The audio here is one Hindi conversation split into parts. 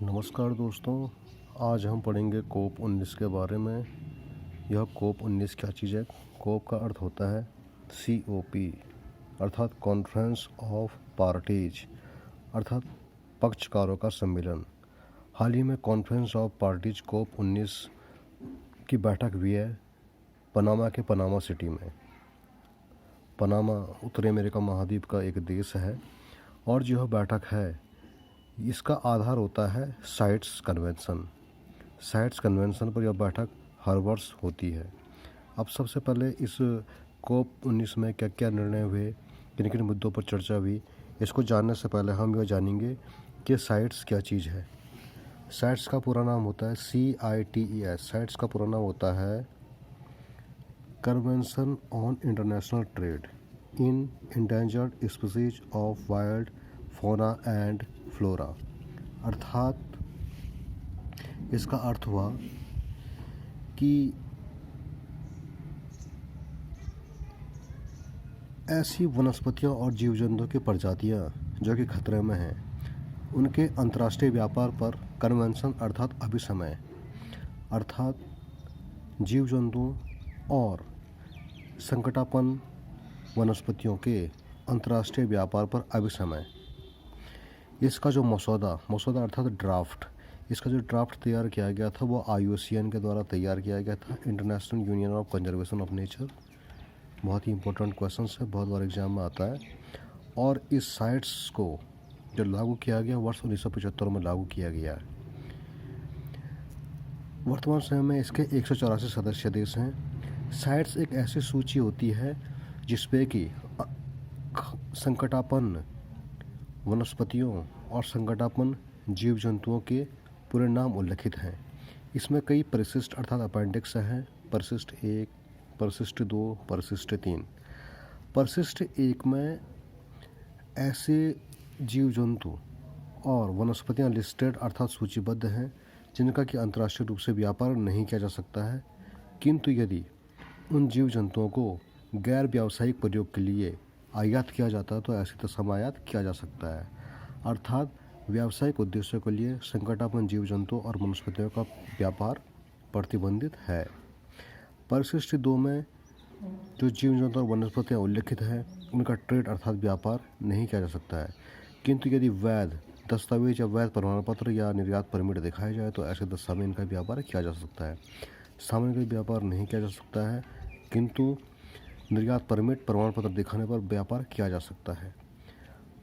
नमस्कार दोस्तों, आज हम पढ़ेंगे कोप 19 के बारे में। यह कोप 19 क्या चीज़ है? कोप का अर्थ होता है COP अर्थात कॉन्फ्रेंस ऑफ पार्टीज अर्थात पक्षकारों का सम्मेलन। हाल ही में कॉन्फ्रेंस ऑफ पार्टीज कोप 19 की बैठक हुई है पनामा के पनामा सिटी में। पनामा उत्तरी अमेरिका महाद्वीप का एक देश है और जो यह बैठक है इसका आधार होता है साइट्स कन्वेंशन। साइट्स कन्वेंशन पर यह बैठक हर वर्ष होती है। अब सबसे पहले इस कोप 19 में क्या क्या निर्णय हुए, किन किन मुद्दों पर चर्चा हुई, इसको जानने से पहले हम यह जानेंगे कि साइट्स क्या चीज़ है। साइट्स का पूरा नाम होता है CITES। साइट्स का पूरा नाम होता है convention on international trade in endangered species of wild fauna and flora. अर्थात इसका अर्थ हुआ कि ऐसी वनस्पतियों और जीव जंतुओं की प्रजातियां जो कि खतरे में हैं उनके अंतर्राष्ट्रीय व्यापार पर कन्वेंशन अर्थात अभिसमय अर्थात जीव जंतुओं और संकटापन्न वनस्पतियों के अंतर्राष्ट्रीय व्यापार पर अभिसमय। इसका जो मसौदा अर्थात ड्राफ्ट, इसका जो ड्राफ्ट तैयार किया गया था वो IUCN के द्वारा तैयार किया गया था, international union of conservation of nature. बहुत ही इंपॉर्टेंट क्वेश्चन है, बहुत बार एग्जाम में आता है। और इस साइट्स को जो लागू किया गया वर्ष 1975 में लागू किया गया। वर्तमान समय में इसके 184 सदस्य देश हैं। साइट्स एक ऐसी सूची होती है जिसपे कि संकटापन्न वनस्पतियों और संकटापन्न जीव जंतुओं के पूरे नाम उल्लिखित हैं। इसमें कई परिशिष्ट अर्थात अपेंडिक्स हैं। परिशिष्ट 1, परिशिष्ट 2, परिशिष्ट 3। परिशिष्ट 1 में ऐसे जीव जंतु और वनस्पतियां लिस्टेड अर्थात सूचीबद्ध हैं जिनका कि अंतर्राष्ट्रीय रूप से व्यापार नहीं किया जा सकता है, किंतु यदि उन जीव जंतुओं को गैर व्यावसायिक प्रयोग के लिए आयात किया जाता है तो ऐसी दशा में आयात किया जा सकता है। अर्थात व्यावसायिक उद्देश्यों के लिए संकटापन्न जीव जंतु और वनस्पतियों का व्यापार प्रतिबंधित है। परिशिष्ट 2 में जो जीव जंतु और वनस्पतियाँ उल्लिखित हैं उनका ट्रेड अर्थात व्यापार नहीं किया जा सकता है, किंतु यदि वैध दस्तावेज या वैध प्रमाण पत्र या निर्यात परमिट दिखाया जाए तो ऐसे दशा में इनका व्यापार किया जा सकता है। सामान्य व्यापार नहीं किया जा सकता है, किंतु निर्यात परमिट प्रमाण पत्र दिखाने पर व्यापार किया जा सकता है।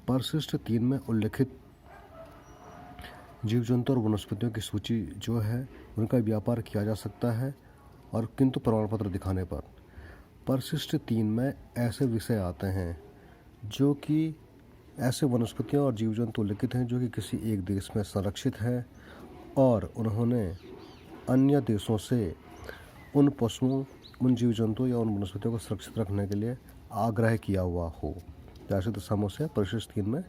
परिशिष्ट 3 में उल्लिखित जीव जंतु और वनस्पतियों की सूची जो है उनका व्यापार किया जा सकता है और किंतु प्रमाण पत्र दिखाने पर। परिशिष्ट 3 में ऐसे विषय आते हैं जो कि ऐसे वनस्पतियां और जीव जंतु उल्लिखित हैं जो कि किसी एक देश में संरक्षित हैं और उन्होंने अन्य देशों से उन पशुओं, उन जीव जंतुओं या उन वनस्पतियों को सुरक्षित रखने के लिए आग्रह किया हुआ हो, तो ऐसी दशा में उसे परिशिष्ट 3 में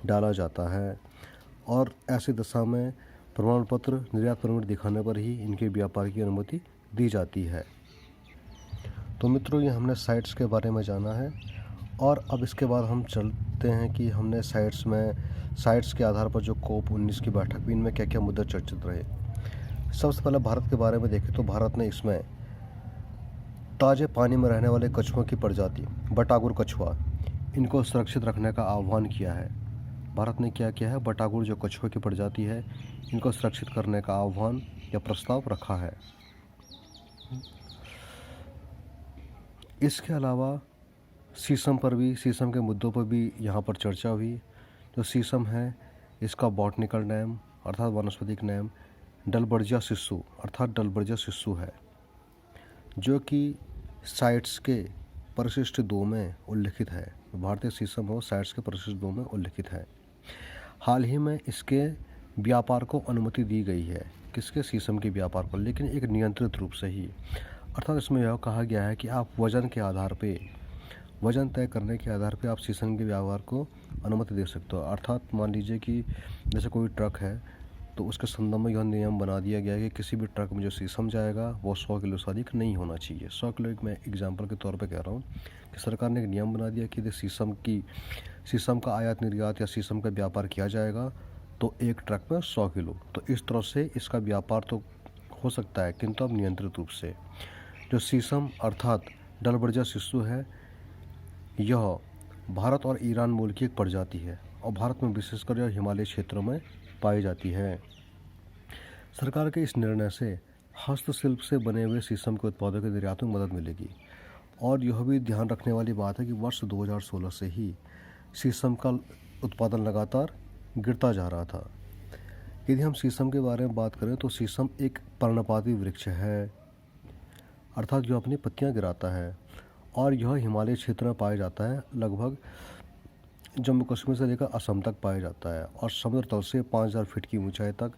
डाला जाता है। और ऐसी दशा में प्रमाण पत्र, निर्यात परमिट दिखाने पर ही इनके व्यापार की अनुमति दी जाती है। तो मित्रों, ये हमने साइट्स के बारे में जाना है और अब इसके बाद हम चलते हैं कि हमने साइट्स के आधार पर जो कोप 19 की बैठक हुई इनमें क्या क्या मुद्दे चर्चित रहे। सबसे पहले भारत के बारे में देखें तो भारत ने इसमें ताजे पानी में रहने वाले कछुओं की प्रजाति बटागुर कछुआ, इनको सुरक्षित रखने का आह्वान किया है। भारत ने क्या किया है, बटागुर जो कछुओं की प्रजाति है इनको सुरक्षित करने का आह्वान या प्रस्ताव रखा है। इसके अलावा शीशम के मुद्दों पर भी यहाँ पर चर्चा हुई। जो शीशम है इसका बॉटनिकल नेम अर्थात वानस्पतिक नेम डलबर्जिया सिस्सू अर्थात डलबर्जिया सिस्सू है, जो कि साइट्स के परिशिष्ट 2 में उल्लिखित है। भारतीय शीशम हो साइट्स के परिशिष्ट 2 में उल्लिखित है। हाल ही में इसके व्यापार को अनुमति दी गई है, किसके, शीशम के व्यापार को, लेकिन एक नियंत्रित रूप से ही। अर्थात इसमें यह कहा गया है कि आप वजन तय करने के आधार पे आप शीशम के व्यापार को अनुमति दे सकते हो। अर्थात मान लीजिए कि जैसे कोई ट्रक है तो उसके संदर्भ में यह नियम बना दिया गया है कि किसी भी ट्रक में जो शीशम जाएगा वो 100 किलो से अधिक नहीं होना चाहिए। 100 किलो एक मैं एग्जांपल के तौर पे कह रहा हूँ कि सरकार ने एक नियम बना दिया कि यदि शीशम का आयात निर्यात या शीशम का व्यापार किया जाएगा तो एक ट्रक में 100 किलो। तो इस तरह से इसका व्यापार तो हो सकता है, किंतु अब नियंत्रित रूप से। जो शीशम अर्थात डलबर्जा शिशु है, यह भारत और ईरान मूल की एक प्रजाति है और भारत में विशेषकर यह हिमालय क्षेत्रों में पाई जाती है। सरकार के इस निर्णय से हस्तशिल्प से बने हुए शीशम के उत्पादों के निर्यात में मदद मिलेगी। और यह भी ध्यान रखने वाली बात है कि वर्ष 2016 से ही शीशम का उत्पादन लगातार गिरता जा रहा था। यदि हम शीशम के बारे में बात करें तो शीशम एक पर्णपाती वृक्ष है, अर्थात जो अपनी पत्तियां गिराता है, और यह हिमालय क्षेत्र में पाया जाता है। लगभग जम्मू कश्मीर से लेकर असम तक पाया जाता है और समुद्र तल से 5000 फीट की ऊंचाई तक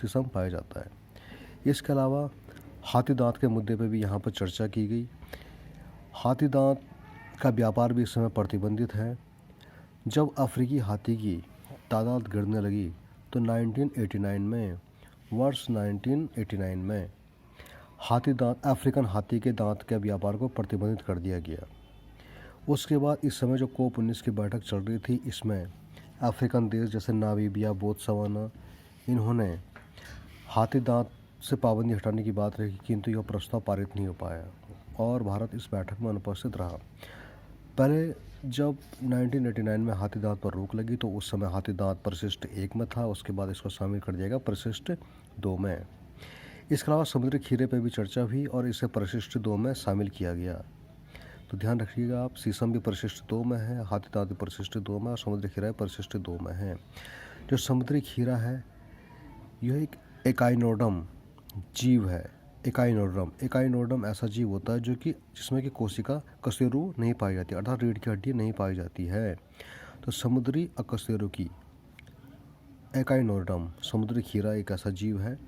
शीशम पाया जाता है। इसके अलावा हाथी दांत के मुद्दे पर भी यहाँ पर चर्चा की गई। हाथी दांत का व्यापार भी इस समय प्रतिबंधित है। जब अफ्रीकी हाथी की तादाद गिरने लगी तो 1989 में हाथी दांत अफ्रीकन हाथी के दांत के व्यापार को प्रतिबंधित कर दिया गया। उसके बाद इस समय जो COP19 की बैठक चल रही थी, इसमें अफ्रीकन देश जैसे नामीबिया, बोत्सवाना, इन्होंने हाथी दांत से पाबंदी हटाने की बात रखी, किंतु यह प्रस्ताव पारित नहीं हो पाया और भारत इस बैठक में अनुपस्थित रहा। पहले जब 1989 में हाथी दांत पर रोक लगी तो उस समय हाथी दांत परिशिष्ट 1 में था, उसके बाद इसको शामिल कर दिया गया परिशिष्ट 2 में। इसके अलावा समुद्री खीरे पर भी चर्चा हुई और इसे परिशिष्ट 2 में शामिल किया गया। तो ध्यान रखिएगा आप, शीशम भी परिशिष्ट 2 में है, हाथी दांत भी परिशिष्ट 2 में और समुद्री खीरा परिशिष्ट 2 में है। जो समुद्री खीरा है यह एक एकाइनोडर्म जीव है। एकाइनोडर्म ऐसा जीव होता है जो कि जिसमें कि कोशिका कशेरुकी नहीं पाई जाती, अर्थात रीढ़ की हड्डी नहीं पाई जाती है। तो समुद्री अकशेरुकी एकाइनोडर्म समुद्री खीरा एक ऐसा जीव है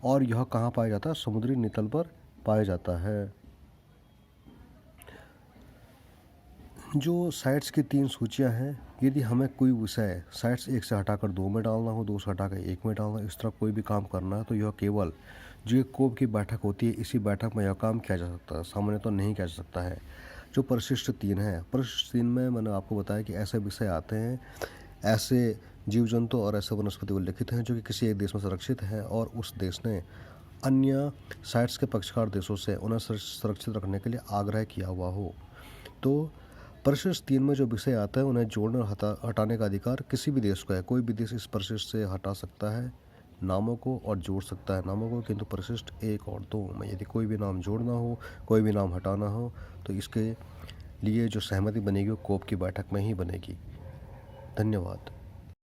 और यह कहाँ पाया जाता है? समुद्री नितल पर पाया जाता है। जो साइट्स की 3 सूचियां हैं, यदि हमें कोई विषय साइट्स 1 से हटाकर 2 में डालना हो, 2 से हटाकर 1 में डालना, इस तरह कोई भी काम करना है तो यह केवल जो एक COP की बैठक होती है, इसी बैठक में यह काम किया जा सकता है, सामान्य तो नहीं किया जा सकता है। जो परिशिष्ट 3 है, परिशिष्ट 3 में मैंने आपको बताया कि ऐसे विषय आते हैं, ऐसे जीव जंतु और ऐसे वनस्पति उल्लिखित हैं जो कि किसी एक देश में सुरक्षित हैं और उस देश ने अन्य साइट्स के पक्षकार देशों से उन्हें सुरक्षित रखने के लिए आग्रह किया हुआ हो। तो परिशिष्ट 3 में जो विषय आता है उन्हें जोड़ने और हटाने का अधिकार किसी भी देश को है। कोई भी देश इस परिशिष्ट से हटा सकता है नामों को और जोड़ सकता है नामों को, किंतु परिशिष्ट 1 और 2 में यदि कोई भी नाम जोड़ना हो, कोई भी नाम हटाना हो तो इसके लिए जो सहमति बनेगी वो COP की बैठक में ही बनेगी। धन्यवाद।